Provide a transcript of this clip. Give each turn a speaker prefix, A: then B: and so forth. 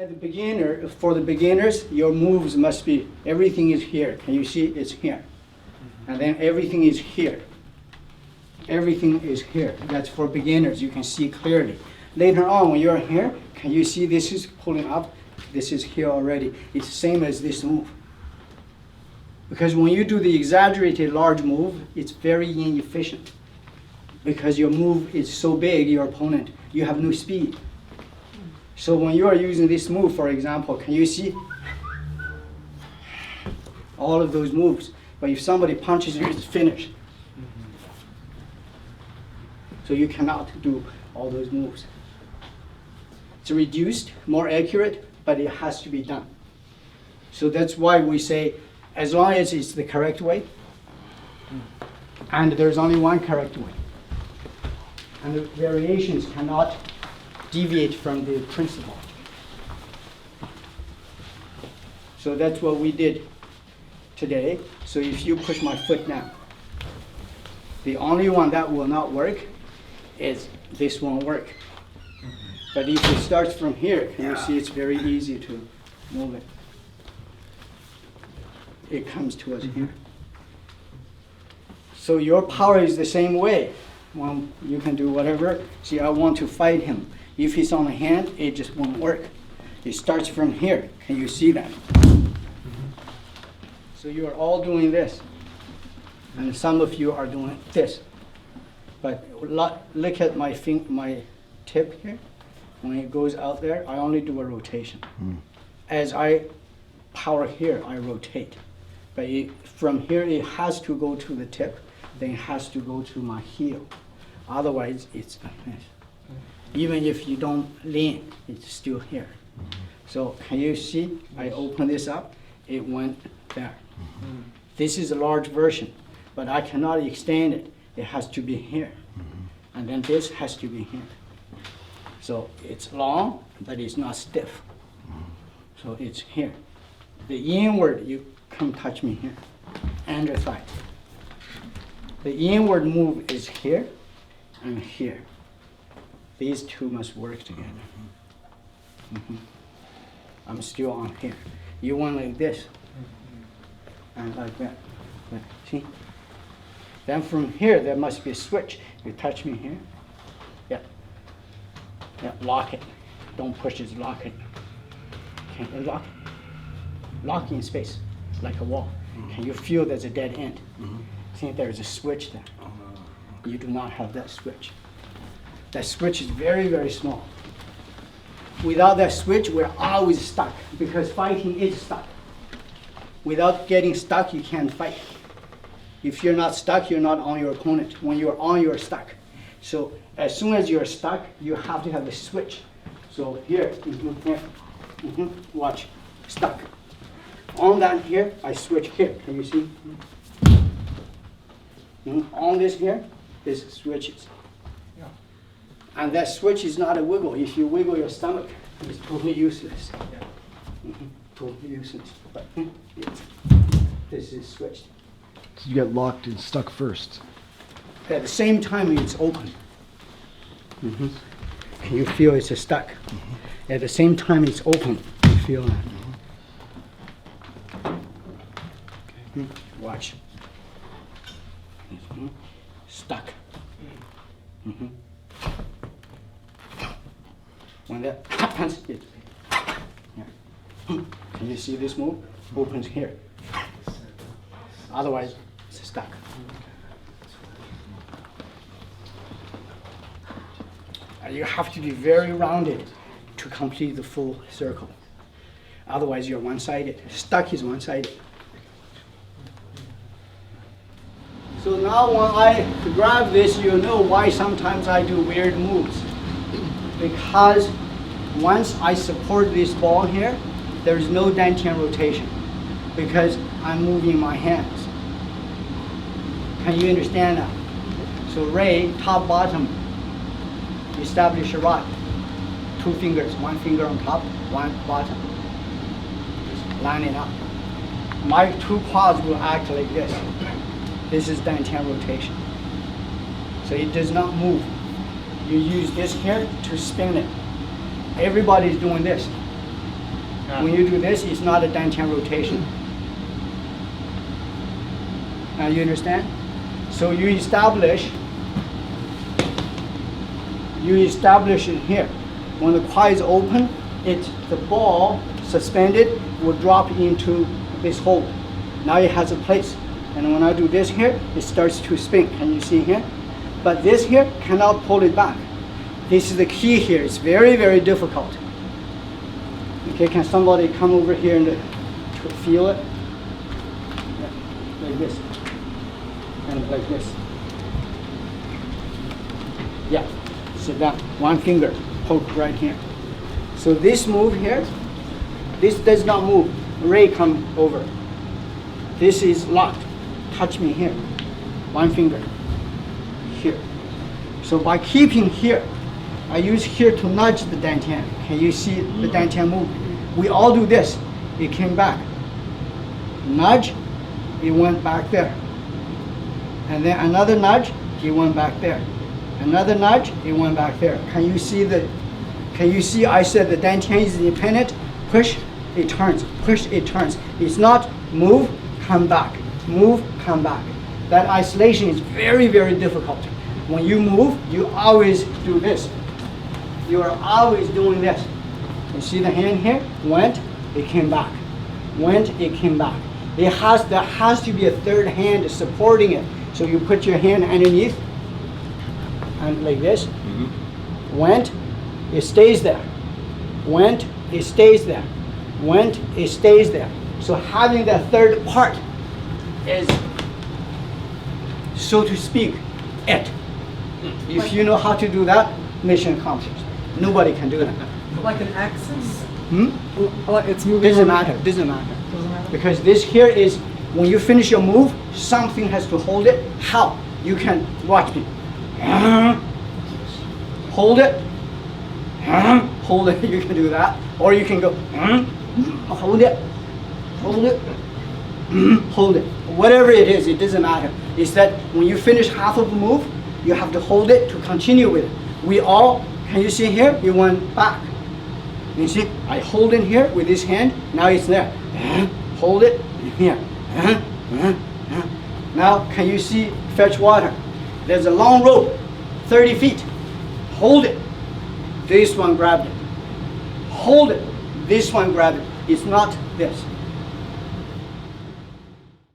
A: At the beginner, for the beginners, your moves must be, everything is here. Can you see? It's here. And then everything is here. Everything is here. That's for beginners. You can see clearly. Later on, when you're here, can you see this is pulling up? This is here already. It's the same as this move. Because when you do the exaggerated large move, it's very inefficient. Because your move is so big, your opponent, you have no speed. So when you are using this move, for example, can you see all of those moves? But if somebody punches you, it's finished. So you cannot do all those moves. It's reduced, more accurate, but it has to be done. So that's why we say, as long as it's the correct way, and there's only one correct way, and the variations cannot deviate from the principle. So that's what we did today. So if you push my foot now, the only one that will not work is this won't work. But if it starts from here, can you see it's very easy to move it. It comes to us here. So your power is the same way. Well, you can do whatever. See, I want to fight him. If he's on the hand, it just won't work. It starts from here. Can you see that? So you are all doing this. And some of you are doing this. But look at my tip here. When it goes out there, I only do a rotation. As I power here, I rotate. But from here, it has to go to the tip. Then it has to go to my heel. Otherwise, it's like this. Even if you don't lean, it's still here. So can you see? I open this up. It went there. This is a large version, but I cannot extend it. It has to be here. And then this has to be here. So it's long, but it's not stiff. So it's here. The inward, you come touch me here. Under thigh. The inward move is here and here. These two must work together. I'm still on here. You want like this. And like that. See? Then from here, there must be a switch. You touch me here. Yeah. Yeah, lock it. Don't push it, lock it. Okay, lock it. Lock in space, like a wall. Can you feel there's a dead end? See, there's a switch there. You do not have that switch. That switch is very, very small. Without that switch, we're always stuck because fighting is stuck. Without getting stuck, you can't fight. If you're not stuck, you're not on your opponent. When you're on, you're stuck. So as soon as you're stuck, you have to have a switch. So here, here. Watch, stuck. On that here, I switch here. Can you see? On this here, this switches. And that switch is not a wiggle. If you wiggle your stomach, it's totally useless. Totally useless. But this is switched.
B: So you get locked and stuck first.
A: At the same time, it's open. Can you feel it's stuck? At the same time, it's open. You feel that? Watch. Stuck. When that happens, it's here. Can you see this move? Opens here. Otherwise, it's stuck. You have to be very rounded to complete the full circle. Otherwise, you're one-sided. Stuck is one-sided. So now when I grab this, you know why sometimes I do weird moves. Because once I support this ball here, there is no Dantian rotation because I'm moving my hands. Can you understand that? So Ray, top, bottom, establish a rod. 2 fingers, 1 finger on top, 1 bottom. Just line it up. My 2 quads will act like this. This is Dantian rotation. So it does not move. You use this here to spin it. Everybody's doing this. When you do this, it's not a Dantian rotation. Now you understand? So you establish it here. When the quad is open, the ball suspended will drop into this hole. Now it has a place. And when I do this here, it starts to spin. Can you see here? But this here cannot pull it back. This is the key here. It's very, very difficult. Okay, can somebody come over here and to feel it? Yeah, like this. And like this. Yeah, sit down. One finger, poke right here. So this move here, this does not move. Ray come over. This is locked. Touch me here. One finger. Here. So by keeping here, I use here to nudge the Dantian. Can you see the Dantian move? We all do this. It came back. Nudge, it went back there. And then another nudge, it went back there. Another nudge, it went back there. Can you see I said the Dantian is independent? Push, it turns. Push, it turns. It's not move, come back. Move, come back. That isolation is very, very difficult. When you move, you always do this. You are always doing this. You see the hand here? Went, it came back. Went, it came back. There has to be a third hand supporting it. So you put your hand underneath, and like this. Went, it stays there. Went, it stays there. Went, it stays there. So having that third part is, so to speak, it. If you know how to do that, mission accomplished. Nobody can do that.
C: Like an axis?
D: Like it's moving.
A: Doesn't matter. Doesn't matter. Because this here is when you finish your move, something has to hold it. How? You can watch me. Hold it. Hold it. You can do that, or you can go. Hold it. Hold it. Hold it. Whatever it is, it doesn't matter. It's that when you finish half of the move, you have to hold it to continue with it. We all, can you see here? We went back. You see, I hold in here with this hand. Now it's there. Hold it here. Now, can you see fetch water? There's a long rope, 30 feet. Hold it. This one grabbed it. Hold it. This one grabbed it. It's not this.